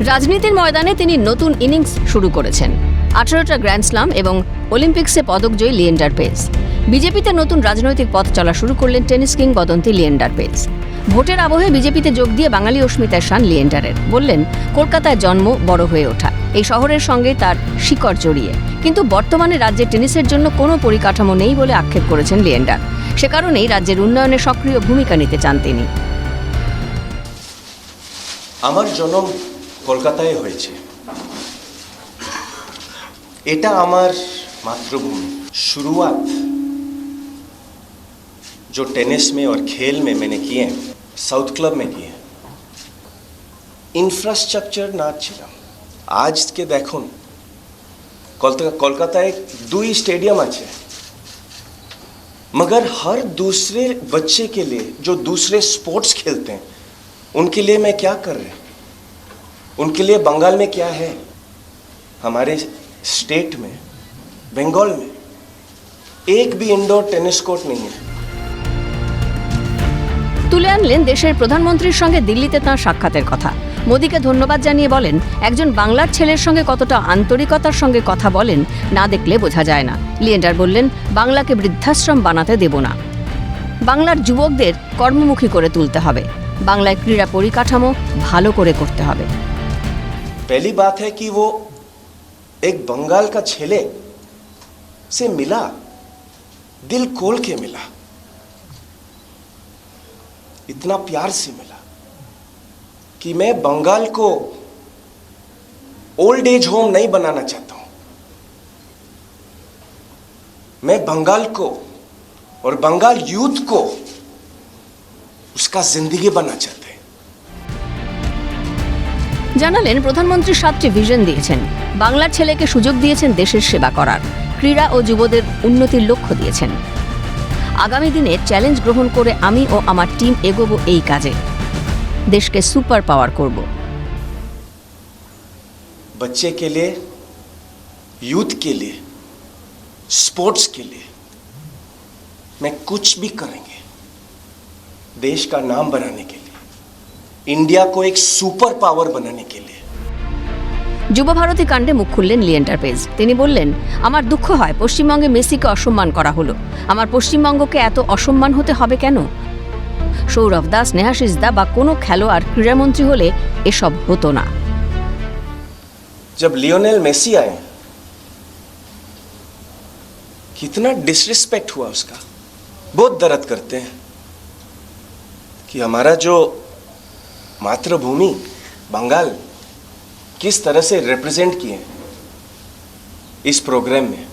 রাজনীতির ময়দানে তিনি নতুন ইনিংস শুরু করেছেন। 18টা গ্র্যান্ড স্লাম এবং অলিম্পিক্সে পদকজয়ী লিয়েন্ডার পেজ। বিজেপিতে নতুন রাজনৈতিক পথ চলা শুরু করলেন টেনিস কিংবদন্তি লিয়েন্ডার পেজ। ভোটের আবহে বিজেপিতে যোগ দিয়ে বাঙালি অস্মিতার শান লিয়েন্ডারের। বললেন, কলকাতায় জন্ম, বড় হয়ে ওঠা, এই শহরের সঙ্গে তার শিকড় জড়িয়ে। কিন্তু বর্তমানে রাজ্যে টেনিসের জন্য কোনো পরিকাঠামো নেই বলে আক্ষেপ করেছেন লিয়েন্ডার। সে কারণেই রাজ্যের উন্নয়নে সক্রিয় ভূমিকা নিতে চান তিনি। আমার জন্ম কলকাতায় হয়েছে। এটা আমার मातृभूमि। शुरुआत जो टेनिस में और खेल में मैंने किए हैं, साउथ क्लब में किए। इंफ्रास्ट्रक्चर ना ছিল। আজকে দেখুন কলকাতায় 2 स्टेडियम আছে, मगर हर दूसरे बच्चे के लिए जो दूसरे स्पोर्ट्स खेलते हैं उनके लिए मैं क्या कर रहे हैं, उनके लिए बंगाल में क्या है, हमारे स्टेट में बंगाल में एक भी इंडोर टेनिस कोर्ट नहीं है। তুলে আনলেন দেশের প্রধানমন্ত্রীর সঙ্গে দিল্লিতে তাঁর সাক্ষাতের কথা। মোদীকে ধন্যবাদ জানিয়ে বলেন, একজন বাংলার ছেলের সঙ্গে কতটা আন্তরিকতার সঙ্গে কথা বলেন না দেখলে বোঝা যায় না। লিয়েন্ডার বললেন, বাংলাকে বৃদ্ধাশ্রম বানাতে দেব না। বাংলার যুবকদের কর্মমুখী করে তুলতে হবে। বাংলায় ক্রীড়া পরিকাঠামো ভালো করে করতে হবে। पहली बात है कि वो एक बंगाल का छेले से मिला, दिल खोल के मिला, इतना प्यार से मिला कि मैं बंगाल को ओल्ड एज होम नहीं बनाना चाहता हूं। मैं बंगाल को और बंगाल यूथ को उसका जिंदगी बनना चाहता हूं। জানালেন, প্রধানমন্ত্রী 7টি ভিশন দিয়েছেন। বাংলার ছেলেকে সুযোগ দিয়েছেন দেশের সেবা করার। ক্রীড়া ও যুবদের উন্নতির লক্ষ্য দিয়েছেন। আগামী দিনে চ্যালেঞ্জ গ্রহণ করে আমি ও আমার টিম এগোবো এই কাজে। দেশকে সুপার পাওয়ার করব। बच्चे के लिए, यूथ के लिए, स्पोर्ट्स के लिए मैं कुछ भी करेंगे, देश का नाम बनाने के लिए, इंडिया को एक सुपर पावर बनाने के लिए। যুব ভারতী কাণ্ডে মুখ খুললেন লিয়েন্ডার পেজ। তিনি বললেন, আমার দুঃখ হয় পশ্চিমবঙ্গে মেসিকে অসম্মান করা হলো। আমার পশ্চিমবঙ্গকে এত অসম্মান হতে হবে কেন? সৌরভ দাস, স্নেহাশিস দা বা কোনো খেলোয়াড় ক্রীড়ামন্ত্রী হলে এসব হতো না। जब लियोनेल मेसी आए, कितना डिसरिस्पेक्ट हुआ उसका। बहुत दर्द करते हैं कि हमारा जो मातृभूमि बंगाल किस तरह से रिप्रेजेंट किए इस प्रोग्राम में।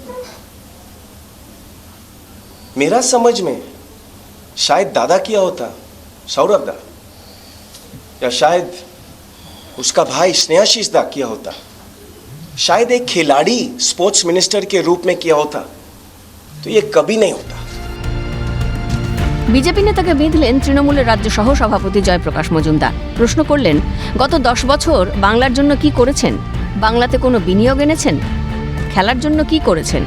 मेरा समझ में शायद दादा किया होता, सौरभ दा, या शायद उसका भाई स्नेहाशीष दा किया होता, शायद एक खिलाड़ी स्पोर्ट्स मिनिस्टर के रूप में किया होता, तो ये कभी नहीं होता। বিজেপি নেতাকে বিঁধলেন তৃণমূলের রাজ্য সহ সভাপতি জয়প্রকাশ মজুমদার। প্রশ্ন করলেন, গত 10 বছর বাংলার জন্য কি করেছেন? বাংলাতে কোনো বিনিয়োগ এনেছেন? খেলার জন্য কি করেছেন?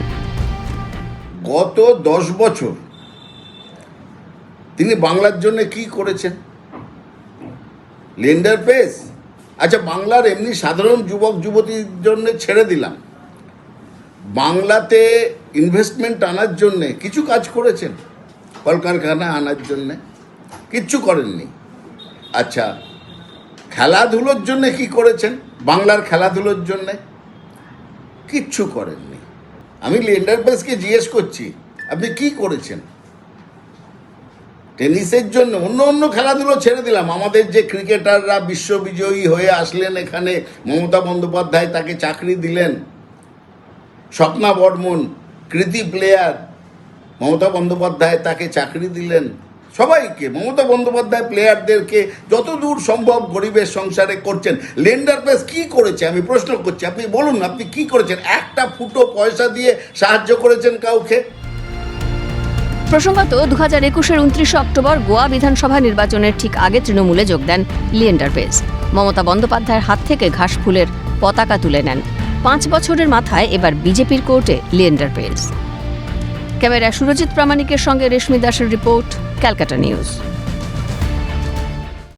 গত 10 বছর তিনি বাংলার জন্য কি করেছেন? লিয়েন্ডার পেজ, আচ্ছা বাংলার এমনি সাধারণ যুবক যুবতীর জন্য ছেড়ে দিলাম, বাংলাতে ইনভেস্টমেন্ট আনার জন্য কিছু কাজ করেছেন? কলকারখানা আনার জন্যে কিচ্ছু করেননি। আচ্ছা, খেলাধুলোর জন্য কি করেছেন? বাংলার খেলাধুলোর জন্যে কিচ্ছু করেননি। আমি লিয়েন্ডার পেজকে জিজ্ঞেস করছি, আপনি কি করেছেন? টেনিসের জন্য অন্য খেলাধুলো ছেড়ে দিলাম, আমাদের যে ক্রিকেটাররা বিশ্ববিজয়ী হয়ে আসলেন এখানে, মমতা বন্দ্যোপাধ্যায় তাকে চাকরি দিলেন, স্বপ্না বর্মন কৃতি প্লেয়ার, মমতা বন্দ্যোপাধ্যায় তাকে চাকরি দিলেন, সবাইকে মমতা বন্দ্যোপাধ্যায় প্লেয়ারদেরকে যতদূর সম্ভব গরিবের সংসারে করছেন। লিয়েন্ডার পেজ কি করেছে আমি প্রশ্ন করছি, আপনি বলুন, আপনি কি করেছেন? একটা ফুটো পয়সা দিয়ে সাহায্য করেছেন কাউকে? প্রসঙ্গত 2021-এর 29 অক্টোবর গোয়া বিধানসভা নির্বাচনের ঠিক আগে তৃণমূলে যোগ দেন লিয়েন্ডার পেজ। মমতা বন্দ্যোপাধ্যায়ের হাত থেকে ঘাস ফুলের পতাকা তুলে নেন। 5 বছরের মাথায় এবার বিজেপির কোর্টে লিয়েন্ডার পেজ। ক্যামেরায় সুরজিৎ প্রামাণিকের সঙ্গে রেশমি দাসের রিপোর্ট, ক্যালকাটা নিউজ।